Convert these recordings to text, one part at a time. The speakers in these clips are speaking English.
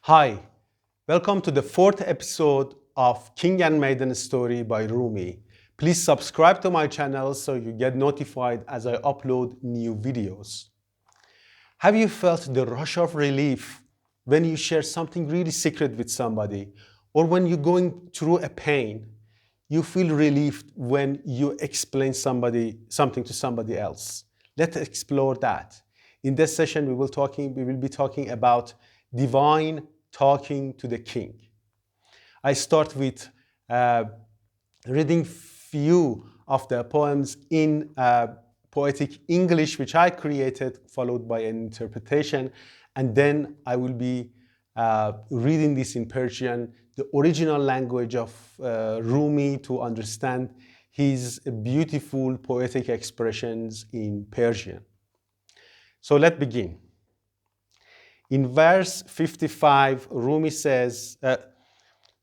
Hi, welcome to the fourth episode of King and Maiden Story by Rumi. Please subscribe to my channel so you get notified as I upload new videos. Have you felt the rush of relief when you share something really secret with somebody, or when you're going through a pain? You feel relieved when you explain something to somebody else. Let's explore that. In this session, we will be talking about divine talking to the king. I start with reading few of the poems in poetic English, which I created, followed by an interpretation, and then I will be reading this in Persian, the original language of Rumi, to understand his beautiful poetic expressions in Persian. So let's begin. In verse 55, Rumi says,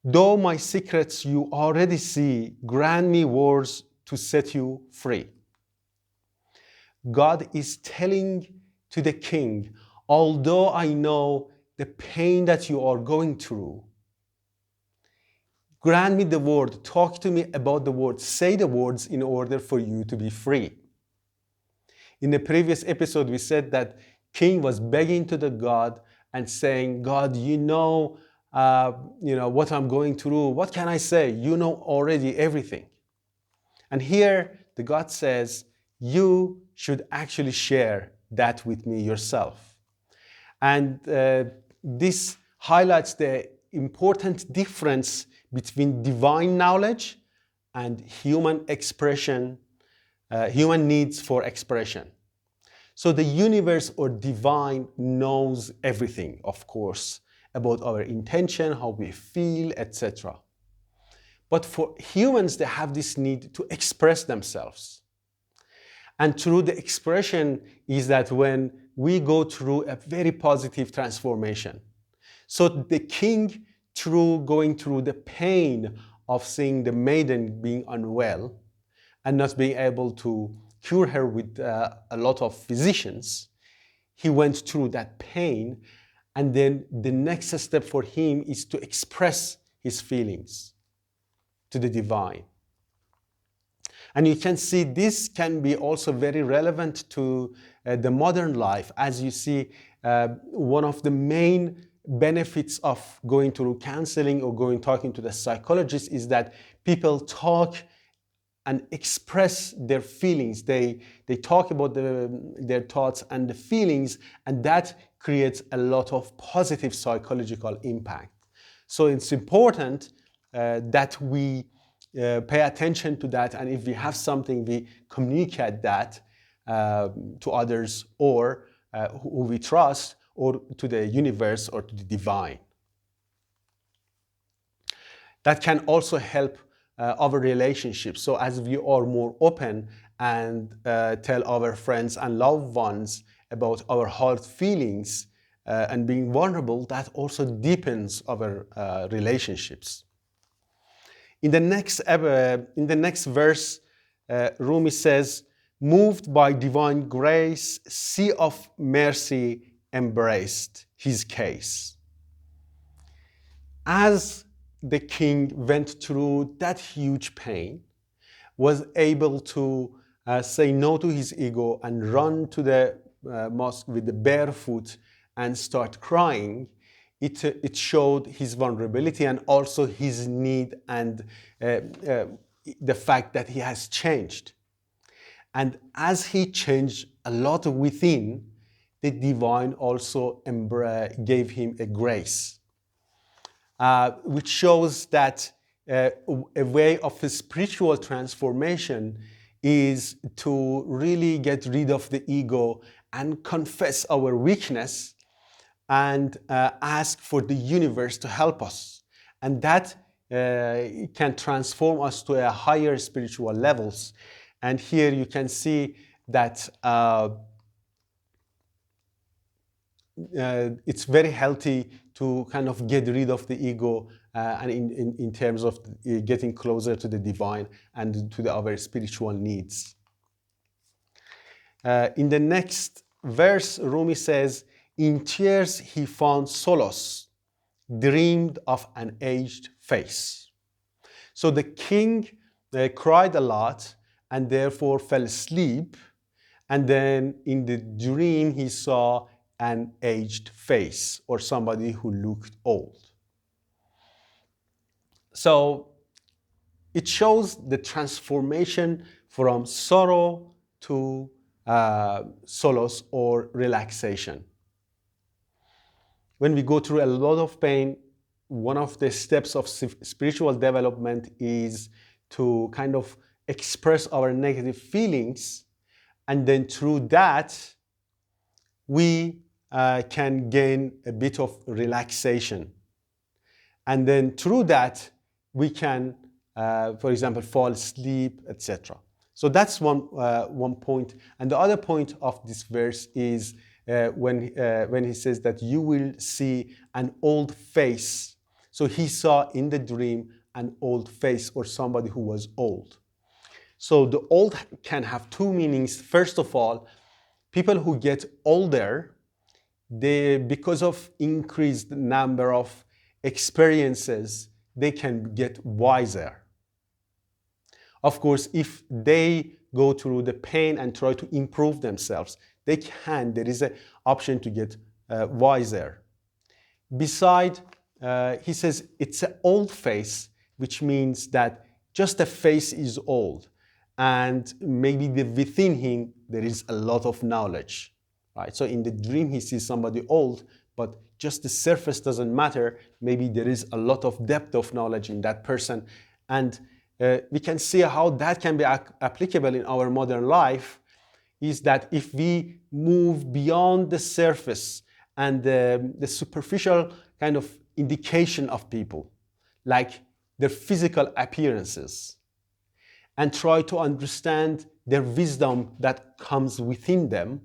though my secrets you already see, grant me words to set you free. God is telling to the king, although I know the pain that you are going through, grant me the word, talk to me about the word, say the words in order for you to be free. In the previous episode, we said that king was begging to the God and saying, God, you know what I'm going through. What can I say? You know already everything. And here the God says, you should actually share that with me yourself. And this highlights the important difference between divine knowledge and human expression, human needs for expression. So the universe or divine knows everything, of course, about our intention, how we feel, etc. But for humans, they have this need to express themselves. And through the expression is that when we go through a very positive transformation. So the king, through going through the pain of seeing the maiden being unwell and not being able to cure her with a lot of physicians, he went through that pain, and then the next step for him is to express his feelings to the divine. And you can see this can be also very relevant to the modern life. As you see, one of the main benefits of going through counseling or talking to the psychologist is that people talk and express their feelings. They talk about their thoughts and the feelings, and that creates a lot of positive psychological impact. So it's important that we pay attention to that, and if we have something, we communicate that to others, or who we trust, or to the universe or to the divine. That can also help our relationships. So as we are more open and tell our friends and loved ones about our heart feelings and being vulnerable, that also deepens our relationships. In the next verse, Rumi says, moved by divine grace, sea of mercy embraced his case. As the king went through that huge pain, was able to say no to his ego and run to the mosque with the bare foot and start crying, it showed his vulnerability and also his need and the fact that he has changed. And as he changed a lot within, the divine also gave him a grace. Which shows that a way of a spiritual transformation is to really get rid of the ego and confess our weakness and ask for the universe to help us. And that can transform us to a higher spiritual levels. And here you can see that it's very healthy to kind of get rid of the ego and in terms of getting closer to the divine and to our spiritual needs. In the next verse, Rumi says, in tears he found solace, dreamed of an aged face. So the king cried a lot and therefore fell asleep. And then in the dream, he saw an aged face or somebody who looked old. So it shows the transformation from sorrow to solace or relaxation. When we go through a lot of pain, one of the steps of spiritual development is to kind of express our negative feelings, and then through that, we can gain a bit of relaxation. And then through that, we can, for example, fall asleep, etc. So that's one point. And the other point of this verse is when he says that you will see an old face. So he saw in the dream an old face or somebody who was old. So the old can have two meanings. First of all, people who get older, because of increased number of experiences, they can get wiser. Of course, if they go through the pain and try to improve themselves, they can. There is an option to get wiser. Besides, he says it's an old face, which means that just the face is old, and maybe within him there is a lot of knowledge. Right? So in the dream, he sees somebody old, but just the surface doesn't matter. Maybe there is a lot of depth of knowledge in that person. And we can see how that can be applicable in our modern life, is that if we move beyond the surface and the superficial kind of indication of people, like their physical appearances, and try to understand their wisdom that comes within them,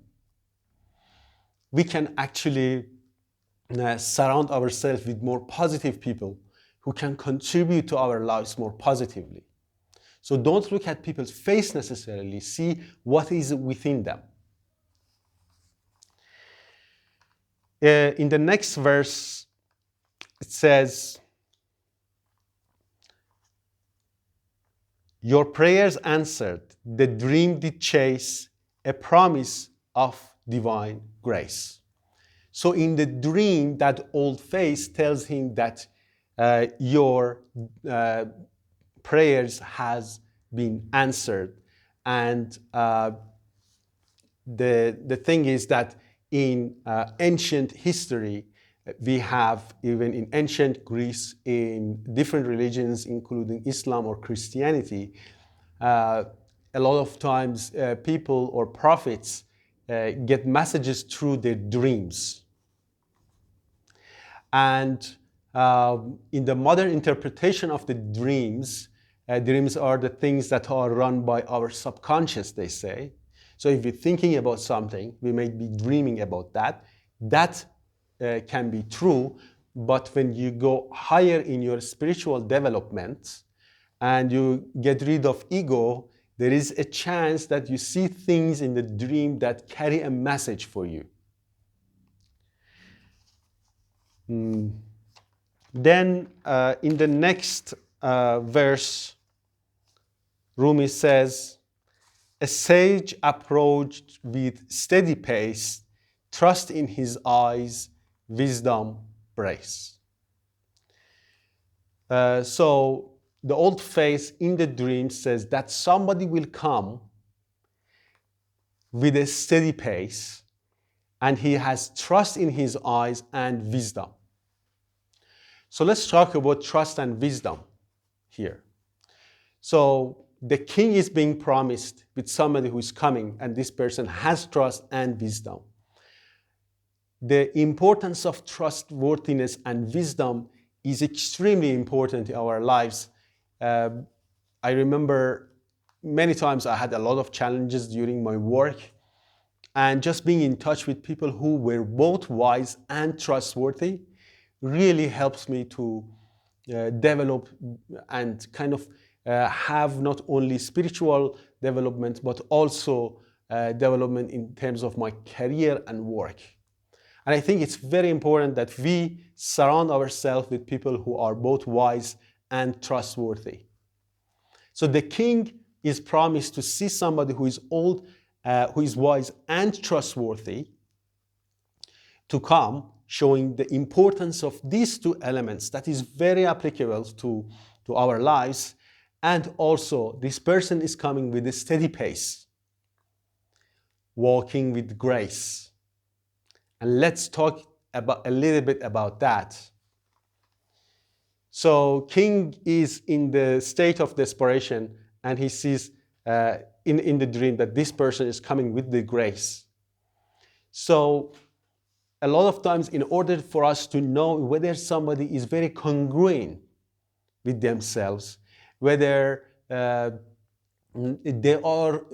we can actually surround ourselves with more positive people who can contribute to our lives more positively. So don't look at people's face necessarily, see what is within them. In the next verse, it says, your prayers answered, the dream did chase a promise of divine grace. So in the dream, that old face tells him that your prayers has been answered. And the thing is that in ancient history, we have, even in ancient Greece, in different religions, including Islam or Christianity, a lot of times people or prophets get messages through their dreams. And in the modern interpretation of the dreams, dreams are the things that are run by our subconscious, they say. So if we're thinking about something, we may be dreaming about that. That can be true, but when you go higher in your spiritual development and you get rid of ego, there is a chance that you see things in the dream that carry a message for you. Then in the next verse, Rumi says, a sage approached with steady pace, trust in his eyes, wisdom, brace. So the old face in the dream says that somebody will come with a steady pace, and he has trust in his eyes and wisdom. So let's talk about trust and wisdom here. So the king is being promised with somebody who is coming, and this person has trust and wisdom. The importance of trustworthiness and wisdom is extremely important in our lives. I remember many times I had a lot of challenges during my work, and just being in touch with people who were both wise and trustworthy really helps me to develop and kind of have not only spiritual development, but also development in terms of my career and work. And I think it's very important that we surround ourselves with people who are both wise and trustworthy. So the king is promised to see somebody who is old, who is wise and trustworthy, to come, showing the importance of these two elements that is very applicable to our lives. And also, this person is coming with a steady pace, walking with grace. And let's talk about a little bit about that. So king is in the state of desperation, and he sees in the dream that this person is coming with the grace. So a lot of times, in order for us to know whether somebody is very congruent with themselves, whether they are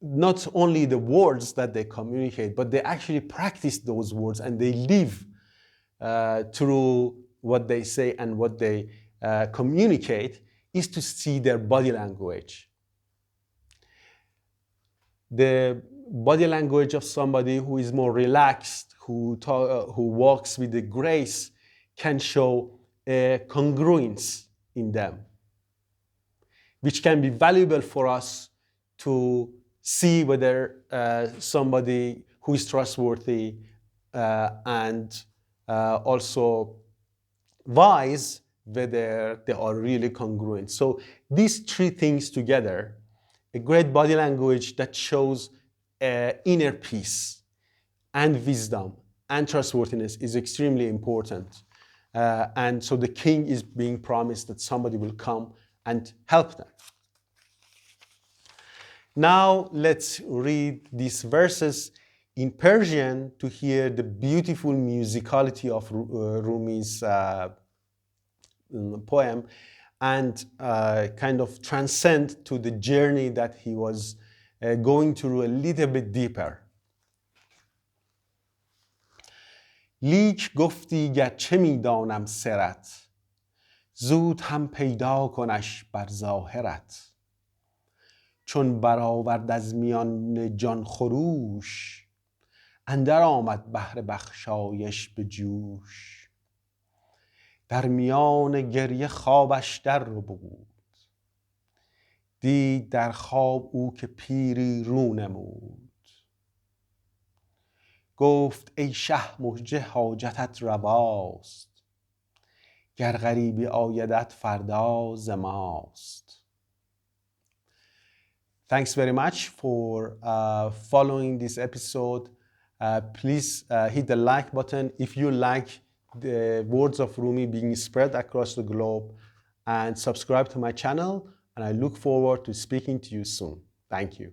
not only the words that they communicate, but they actually practice those words and they live through what they say and what they communicate, is to see their body language. The body language of somebody who is more relaxed, who walks with the grace, can show a congruence in them, which can be valuable for us to see whether somebody who is trustworthy and also wise, whether they are really congruent. So these three things together, a great body language that shows inner peace and wisdom and trustworthiness, is extremely important. And so the king is being promised that somebody will come and help them. Now let's read these verses in Persian to hear the beautiful musicality of Rumi's poem, and kind of transcend to the journey that he was going through a little bit deeper. لیک گفتی گرچه میدانم سرت، زود هم پیدا کنش بر ظاهرت. چون برآورد از میان جان خروش، اندر آمد بحر بخشایش به جوش. در میان گریه خوابش در ربود، دید در خواب او که پیری رو نمود. گفت ای شه مژه حاجتت رواست، گر غریبی آیدت فردا ز ماست. Thanks very much for following this episode. Please hit the like button if you like the words of Rumi being spread across the globe, and subscribe to my channel, and I look forward to speaking to you soon. Thank you.